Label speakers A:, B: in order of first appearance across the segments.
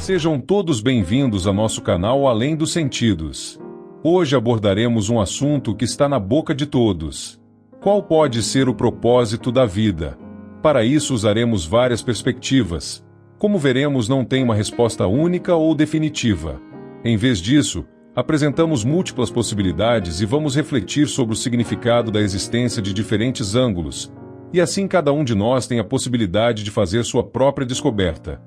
A: Sejam todos bem-vindos a nosso canal Além dos Sentidos. Hoje abordaremos um assunto que está na boca de todos. Qual pode ser o propósito da vida? Para isso usaremos várias perspectivas. Como veremos, não tem uma resposta única ou definitiva. Em vez disso, apresentamos múltiplas possibilidades e vamos refletir sobre o significado da existência de diferentes ângulos, e assim cada um de nós tem a possibilidade de fazer sua própria descoberta.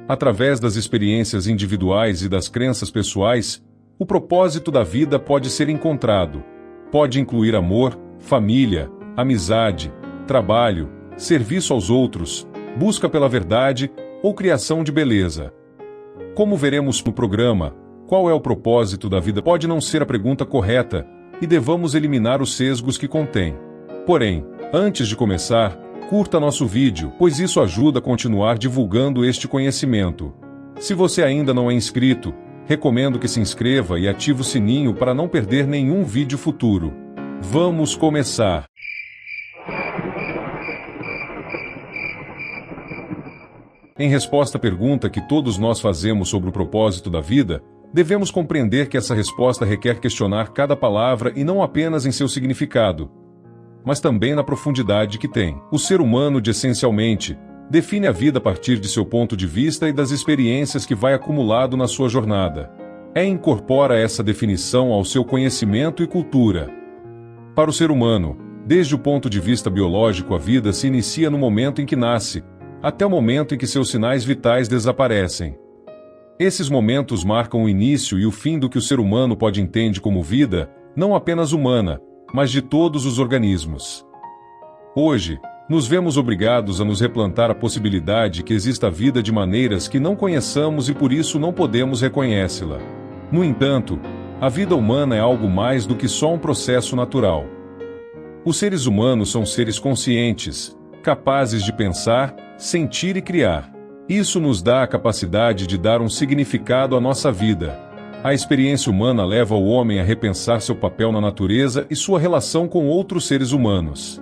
A: Através das experiências individuais e das crenças pessoais, o propósito da vida pode ser encontrado. Pode incluir amor, família, amizade, trabalho, serviço aos outros, busca pela verdade ou criação de beleza. Como veremos no programa, qual é o propósito da vida pode não ser a pergunta correta e devamos eliminar os sesgos que contém. Porém, antes de começar, curta nosso vídeo, pois isso ajuda a continuar divulgando este conhecimento. Se você ainda não é inscrito, recomendo que se inscreva e ative o sininho para não perder nenhum vídeo futuro. Vamos começar! Em resposta à pergunta que todos nós fazemos sobre o propósito da vida, devemos compreender que essa resposta requer questionar cada palavra e não apenas em seu significado, mas também na profundidade que tem. O ser humano, essencialmente, define a vida a partir de seu ponto de vista e das experiências que vai acumulado na sua jornada. Incorpora essa definição ao seu conhecimento e cultura. Para o ser humano, desde o ponto de vista biológico, a vida se inicia no momento em que nasce, até o momento em que seus sinais vitais desaparecem. Esses momentos marcam o início e o fim do que o ser humano pode entender como vida, não apenas humana, mas de todos os organismos. Hoje, nos vemos obrigados a nos replantar a possibilidade que exista vida de maneiras que não conheçamos e por isso não podemos reconhecê-la. No entanto, a vida humana é algo mais do que só um processo natural. Os seres humanos são seres conscientes, capazes de pensar, sentir e criar. Isso nos dá a capacidade de dar um significado à nossa vida. A experiência humana leva o homem a repensar seu papel na natureza e sua relação com outros seres humanos.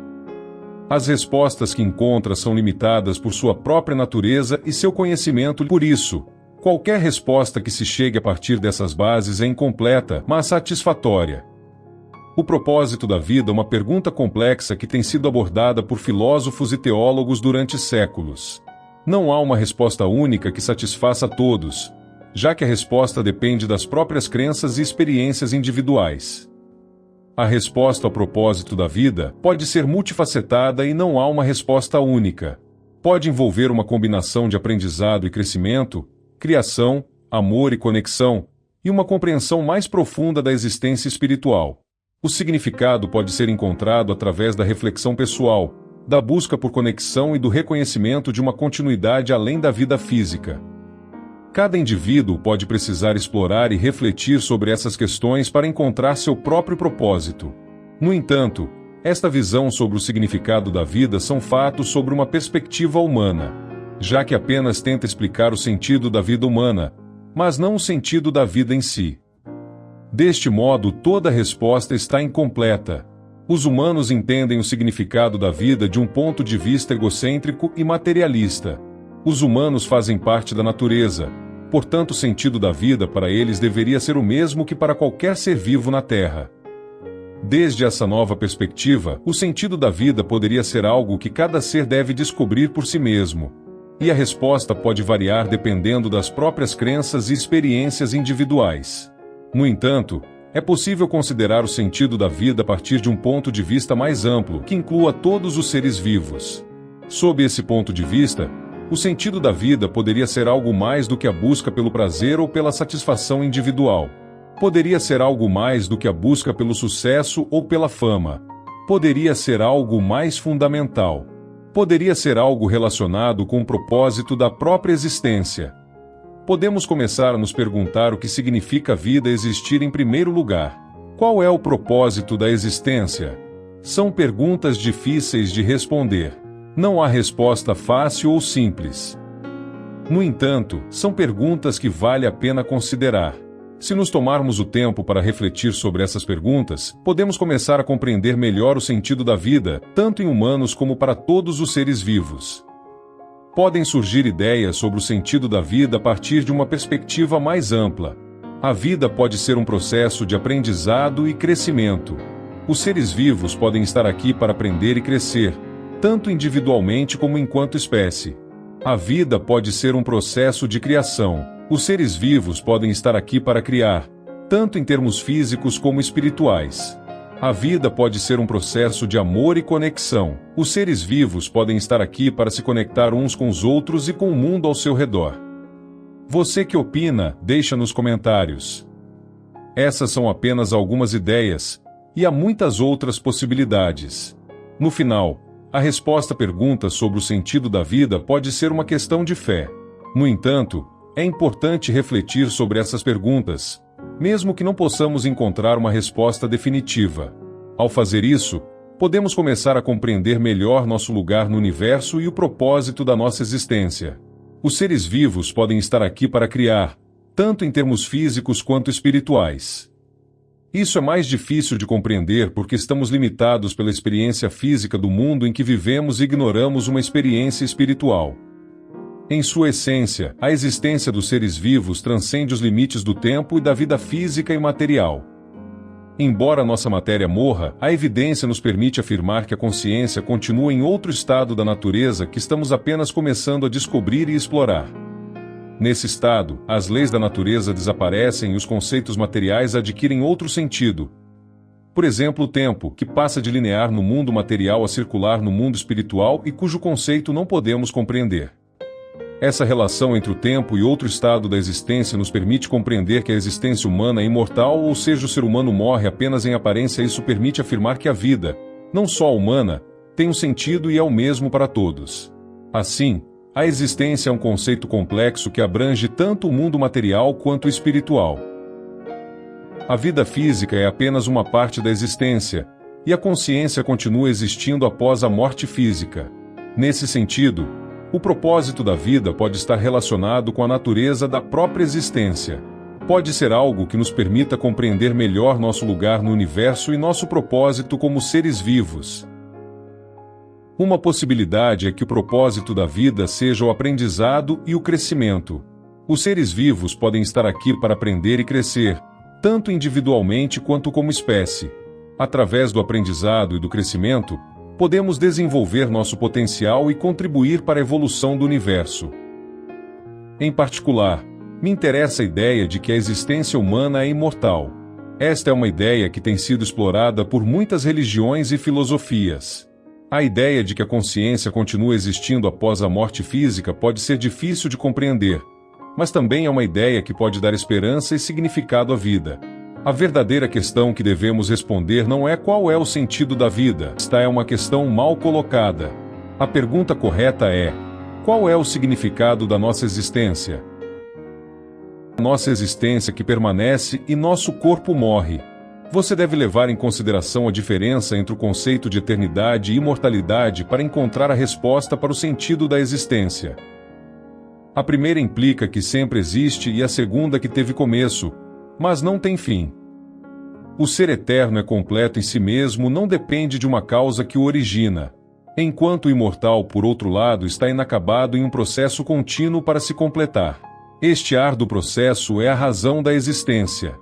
A: As respostas que encontra são limitadas por sua própria natureza e seu conhecimento. Por isso, qualquer resposta que se chegue a partir dessas bases é incompleta, mas satisfatória. O propósito da vida é uma pergunta complexa que tem sido abordada por filósofos e teólogos durante séculos. Não há uma resposta única que satisfaça a todos, já que a resposta depende das próprias crenças e experiências individuais. A resposta ao propósito da vida pode ser multifacetada e não há uma resposta única. Pode envolver uma combinação de aprendizado e crescimento, criação, amor e conexão, e uma compreensão mais profunda da existência espiritual. O significado pode ser encontrado através da reflexão pessoal, da busca por conexão e do reconhecimento de uma continuidade além da vida física. Cada indivíduo pode precisar explorar e refletir sobre essas questões para encontrar seu próprio propósito. No entanto, esta visão sobre o significado da vida são fatos sobre uma perspectiva humana, já que apenas tenta explicar o sentido da vida humana, mas não o sentido da vida em si. Deste modo, toda resposta está incompleta. Os humanos entendem o significado da vida de um ponto de vista egocêntrico e materialista. Os humanos fazem parte da natureza, portanto o sentido da vida para eles deveria ser o mesmo que para qualquer ser vivo na Terra. Desde essa nova perspectiva, o sentido da vida poderia ser algo que cada ser deve descobrir por si mesmo. E a resposta pode variar dependendo das próprias crenças e experiências individuais. No entanto, é possível considerar o sentido da vida a partir de um ponto de vista mais amplo, que inclua todos os seres vivos. Sob esse ponto de vista, o sentido da vida poderia ser algo mais do que a busca pelo prazer ou pela satisfação individual. Poderia ser algo mais do que a busca pelo sucesso ou pela fama. Poderia ser algo mais fundamental. Poderia ser algo relacionado com o propósito da própria existência. Podemos começar a nos perguntar o que significa a vida existir em primeiro lugar. Qual é o propósito da existência? São perguntas difíceis de responder. Não há resposta fácil ou simples. No entanto, são perguntas que vale a pena considerar. Se nos tomarmos o tempo para refletir sobre essas perguntas, podemos começar a compreender melhor o sentido da vida, tanto em humanos como para todos os seres vivos. Podem surgir ideias sobre o sentido da vida a partir de uma perspectiva mais ampla. A vida pode ser um processo de aprendizado e crescimento. Os seres vivos podem estar aqui para aprender e crescer, tanto individualmente como enquanto espécie. A vida pode ser um processo de criação. Os seres vivos podem estar aqui para criar, tanto em termos físicos como espirituais. A vida pode ser um processo de amor e conexão. Os seres vivos podem estar aqui para se conectar uns com os outros e com o mundo ao seu redor. Você que opina, deixa nos comentários. Essas são apenas algumas ideias, e há muitas outras possibilidades. No final, a resposta à pergunta sobre o sentido da vida pode ser uma questão de fé. No entanto, é importante refletir sobre essas perguntas, mesmo que não possamos encontrar uma resposta definitiva. Ao fazer isso, podemos começar a compreender melhor nosso lugar no universo e o propósito da nossa existência. Os seres vivos podem estar aqui para criar, tanto em termos físicos quanto espirituais. Isso é mais difícil de compreender porque estamos limitados pela experiência física do mundo em que vivemos e ignoramos uma experiência espiritual. Em sua essência, a existência dos seres vivos transcende os limites do tempo e da vida física e material. Embora nossa matéria morra, a evidência nos permite afirmar que a consciência continua em outro estado da natureza que estamos apenas começando a descobrir e explorar. Nesse estado, as leis da natureza desaparecem e os conceitos materiais adquirem outro sentido. Por exemplo, o tempo, que passa de linear no mundo material a circular no mundo espiritual e cujo conceito não podemos compreender. Essa relação entre o tempo e outro estado da existência nos permite compreender que a existência humana é imortal, ou seja, o ser humano morre apenas em aparência. Isso permite afirmar que a vida, não só a humana, tem um sentido e é o mesmo para todos. Assim, a existência é um conceito complexo que abrange tanto o mundo material quanto o espiritual. A vida física é apenas uma parte da existência, e a consciência continua existindo após a morte física. Nesse sentido, o propósito da vida pode estar relacionado com a natureza da própria existência. Pode ser algo que nos permita compreender melhor nosso lugar no universo e nosso propósito como seres vivos. Uma possibilidade é que o propósito da vida seja o aprendizado e o crescimento. Os seres vivos podem estar aqui para aprender e crescer, tanto individualmente quanto como espécie. Através do aprendizado e do crescimento, podemos desenvolver nosso potencial e contribuir para a evolução do universo. Em particular, me interessa a ideia de que a existência humana é imortal. Esta é uma ideia que tem sido explorada por muitas religiões e filosofias. A ideia de que a consciência continua existindo após a morte física pode ser difícil de compreender, mas também é uma ideia que pode dar esperança e significado à vida. A verdadeira questão que devemos responder não é qual é o sentido da vida. Esta é uma questão mal colocada. A pergunta correta é: qual é o significado da nossa existência? Nossa existência que permanece e nosso corpo morre. Você deve levar em consideração a diferença entre o conceito de eternidade e imortalidade para encontrar a resposta para o sentido da existência. A primeira implica que sempre existe e a segunda que teve começo, mas não tem fim. O ser eterno é completo em si mesmo, não depende de uma causa que o origina, enquanto o imortal, por outro lado, está inacabado em um processo contínuo para se completar. Este árduo processo é a razão da existência.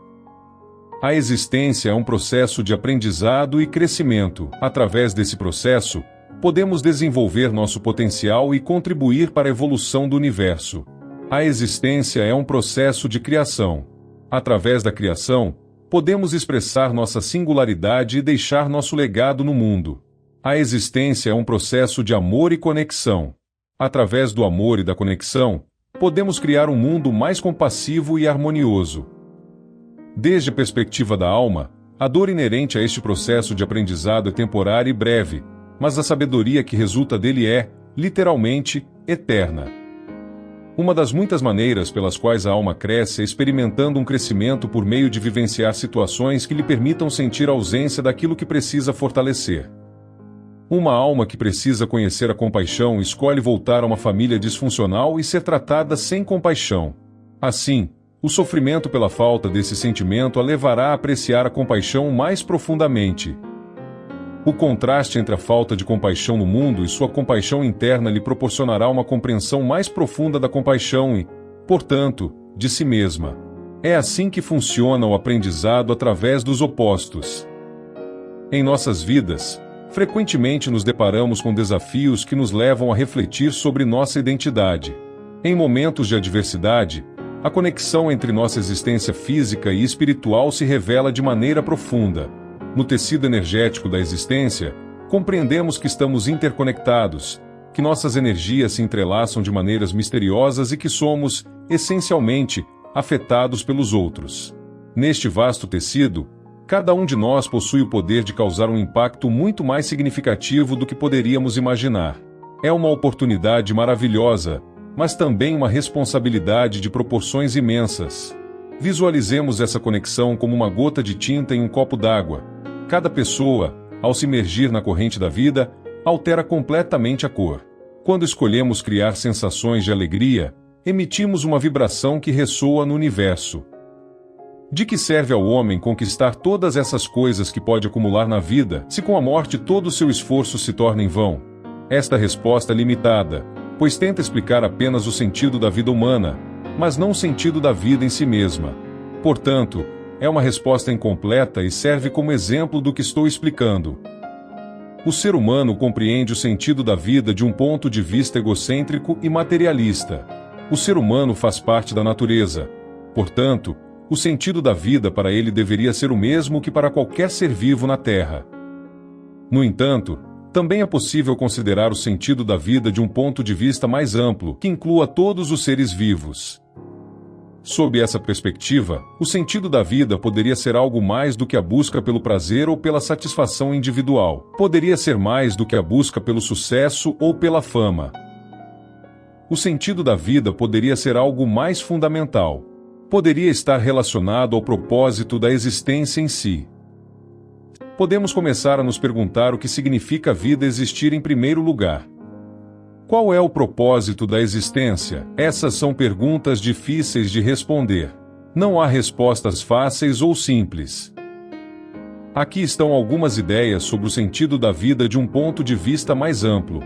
A: A existência é um processo de aprendizado e crescimento. Através desse processo, podemos desenvolver nosso potencial e contribuir para a evolução do universo. A existência é um processo de criação. Através da criação, podemos expressar nossa singularidade e deixar nosso legado no mundo. A existência é um processo de amor e conexão. Através do amor e da conexão, podemos criar um mundo mais compassivo e harmonioso. Desde a perspectiva da alma, a dor inerente a este processo de aprendizado é temporária e breve, mas a sabedoria que resulta dele é, literalmente, eterna. Uma das muitas maneiras pelas quais a alma cresce é experimentando um crescimento por meio de vivenciar situações que lhe permitam sentir a ausência daquilo que precisa fortalecer. Uma alma que precisa conhecer a compaixão escolhe voltar a uma família disfuncional e ser tratada sem compaixão. Assim, o sofrimento pela falta desse sentimento a levará a apreciar a compaixão mais profundamente. O contraste entre a falta de compaixão no mundo e sua compaixão interna lhe proporcionará uma compreensão mais profunda da compaixão e, portanto, de si mesma. É assim que funciona o aprendizado através dos opostos. Em nossas vidas, frequentemente nos deparamos com desafios que nos levam a refletir sobre nossa identidade. Em momentos de adversidade, a conexão entre nossa existência física e espiritual se revela de maneira profunda. No tecido energético da existência, compreendemos que estamos interconectados, que nossas energias se entrelaçam de maneiras misteriosas e que somos, essencialmente, afetados pelos outros. Neste vasto tecido, cada um de nós possui o poder de causar um impacto muito mais significativo do que poderíamos imaginar. É uma oportunidade maravilhosa, mas também uma responsabilidade de proporções imensas. Visualizemos essa conexão como uma gota de tinta em um copo d'água. Cada pessoa, ao se imergir na corrente da vida, altera completamente a cor. Quando escolhemos criar sensações de alegria, emitimos uma vibração que ressoa no universo. De que serve ao homem conquistar todas essas coisas que pode acumular na vida, se com a morte todo o seu esforço se torna em vão? Esta resposta é limitada, pois tenta explicar apenas o sentido da vida humana, mas não o sentido da vida em si mesma. Portanto, é uma resposta incompleta e serve como exemplo do que estou explicando. O ser humano compreende o sentido da vida de um ponto de vista egocêntrico e materialista. O ser humano faz parte da natureza. Portanto, o sentido da vida para ele deveria ser o mesmo que para qualquer ser vivo na Terra. No entanto, também é possível considerar o sentido da vida de um ponto de vista mais amplo, que inclua todos os seres vivos. Sob essa perspectiva, o sentido da vida poderia ser algo mais do que a busca pelo prazer ou pela satisfação individual. Poderia ser mais do que a busca pelo sucesso ou pela fama. O sentido da vida poderia ser algo mais fundamental. Poderia estar relacionado ao propósito da existência em si. Podemos começar a nos perguntar o que significa a vida existir em primeiro lugar. Qual é o propósito da existência? Essas são perguntas difíceis de responder. Não há respostas fáceis ou simples. Aqui estão algumas ideias sobre o sentido da vida de um ponto de vista mais amplo.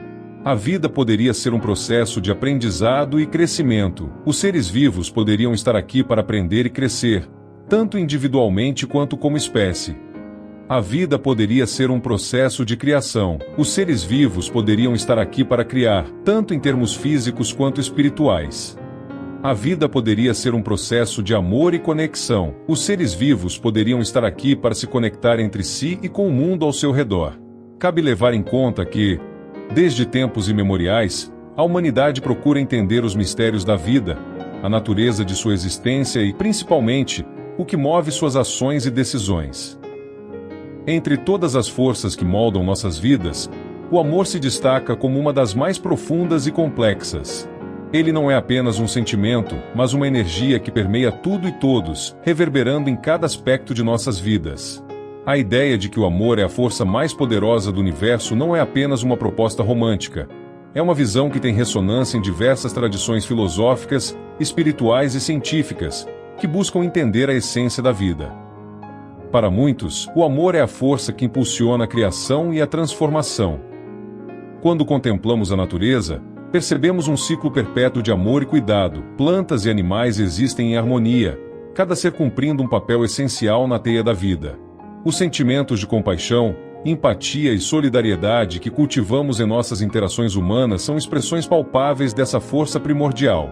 A: A vida poderia ser um processo de aprendizado e crescimento. Os seres vivos poderiam estar aqui para aprender e crescer, tanto individualmente quanto como espécie. A vida poderia ser um processo de criação. Os seres vivos poderiam estar aqui para criar, tanto em termos físicos quanto espirituais. A vida poderia ser um processo de amor e conexão. Os seres vivos poderiam estar aqui para se conectar entre si e com o mundo ao seu redor. Cabe levar em conta que, desde tempos imemoriais, a humanidade procura entender os mistérios da vida, a natureza de sua existência e, principalmente, o que move suas ações e decisões. Entre todas as forças que moldam nossas vidas, o amor se destaca como uma das mais profundas e complexas. Ele não é apenas um sentimento, mas uma energia que permeia tudo e todos, reverberando em cada aspecto de nossas vidas. A ideia de que o amor é a força mais poderosa do universo não é apenas uma proposta romântica. É uma visão que tem ressonância em diversas tradições filosóficas, espirituais e científicas, que buscam entender a essência da vida. Para muitos, o amor é a força que impulsiona a criação e a transformação. Quando contemplamos a natureza, percebemos um ciclo perpétuo de amor e cuidado. Plantas e animais existem em harmonia, cada ser cumprindo um papel essencial na teia da vida. Os sentimentos de compaixão, empatia e solidariedade que cultivamos em nossas interações humanas são expressões palpáveis dessa força primordial.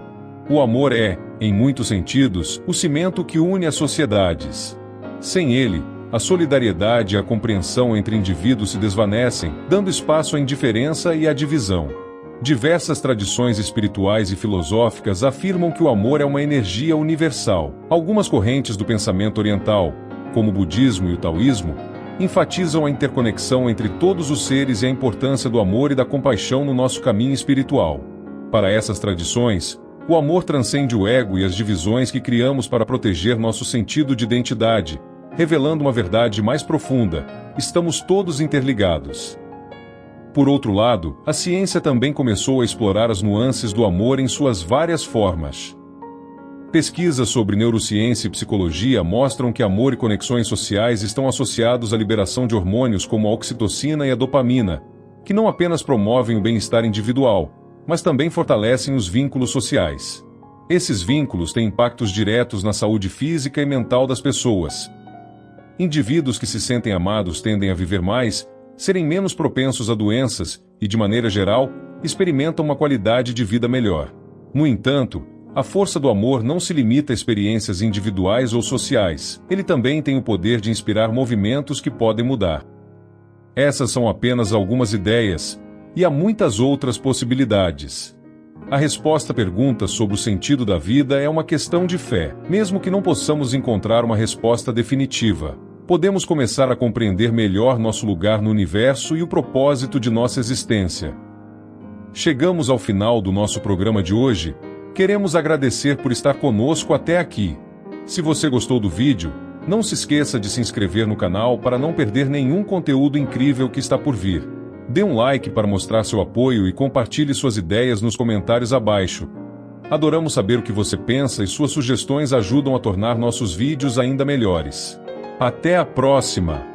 A: O amor é, em muitos sentidos, o cimento que une as sociedades. Sem ele, a solidariedade e a compreensão entre indivíduos se desvanecem, dando espaço à indiferença e à divisão. Diversas tradições espirituais e filosóficas afirmam que o amor é uma energia universal. Algumas correntes do pensamento oriental, como o budismo e o taoísmo, enfatizam a interconexão entre todos os seres e a importância do amor e da compaixão no nosso caminho espiritual. Para essas tradições, o amor transcende o ego e as divisões que criamos para proteger nosso sentido de identidade, revelando uma verdade mais profunda: estamos todos interligados. Por outro lado, a ciência também começou a explorar as nuances do amor em suas várias formas. Pesquisas sobre neurociência e psicologia mostram que amor e conexões sociais estão associados à liberação de hormônios como a oxitocina e a dopamina, que não apenas promovem o bem-estar individual, mas também fortalecem os vínculos sociais. Esses vínculos têm impactos diretos na saúde física e mental das pessoas. Indivíduos que se sentem amados tendem a viver mais, serem menos propensos a doenças e, de maneira geral, experimentam uma qualidade de vida melhor. No entanto, a força do amor não se limita a experiências individuais ou sociais. Ele também tem o poder de inspirar movimentos que podem mudar. Essas são apenas algumas ideias, e há muitas outras possibilidades. A resposta à pergunta sobre o sentido da vida é uma questão de fé. Mesmo que não possamos encontrar uma resposta definitiva, podemos começar a compreender melhor nosso lugar no universo e o propósito de nossa existência. Chegamos ao final do nosso programa de hoje. Queremos agradecer por estar conosco até aqui. Se você gostou do vídeo, não se esqueça de se inscrever no canal para não perder nenhum conteúdo incrível que está por vir. Dê um like para mostrar seu apoio e compartilhe suas ideias nos comentários abaixo. Adoramos saber o que você pensa e suas sugestões ajudam a tornar nossos vídeos ainda melhores. Até a próxima!